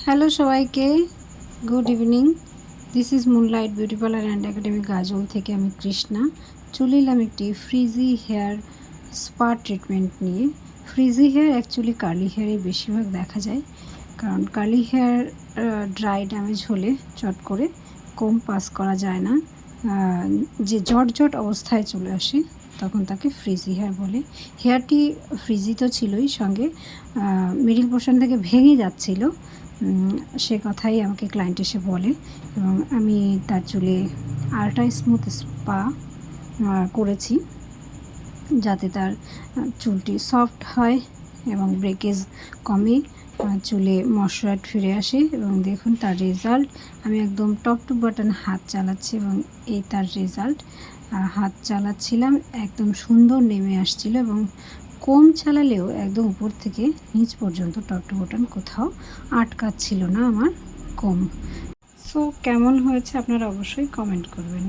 Hello সবাইকে, good evening. This is moonlight beauty parlour and academy Gazole থেকে আমি কৃষ্ণা চলে এলাম একটি ফ্রিজি হেয়ার স্পা ট্রিটমেন্ট নিয়ে। ফ্রিজি হেয়ার অ্যাকচুয়ালি কার্লি হেয়ারে বেশিরভাগ দেখা যায়, কারণ কার্লি হেয়ার ড্রাই ড্যামেজ হলে চট করে কোম পাস করা যায় না, যে জট অবস্থায় চলে আসে তখন তাকে ফ্রিজি হেয়ার বলে। হেয়ারটি ফ্রিজি তো ছিলই, সঙ্গে মিডিল পোর্শন থেকে ভেঙে যাচ্ছিল, সে কথাই আমাকে ক্লায়েন্ট এসে বলে, এবং আমি তার চুলে আল্ট্রা স্মুথ স্পা করেছি যাতে তার চুলটি সফট হয় এবং ব্রেকেজ কমে, চুলে ময়শ্চার ফিরে আসে। এবং দেখুন তার রেজাল্ট, আমি একদম টপ টু বটন হাত চালাচ্ছি এবং এই তার রেজাল্ট। হাত চালাচ্ছিলাম, একদম সুন্দর নেমে আসছিল এবং কোম চালালেও একদম উপর থেকে নিচ পর্যন্ত টপ টু বটন কোথাও আটকাচ্ছিল না আমার কোম। সো কেমন হয়েছে আপনারা অবশ্যই কমেন্ট করবেন।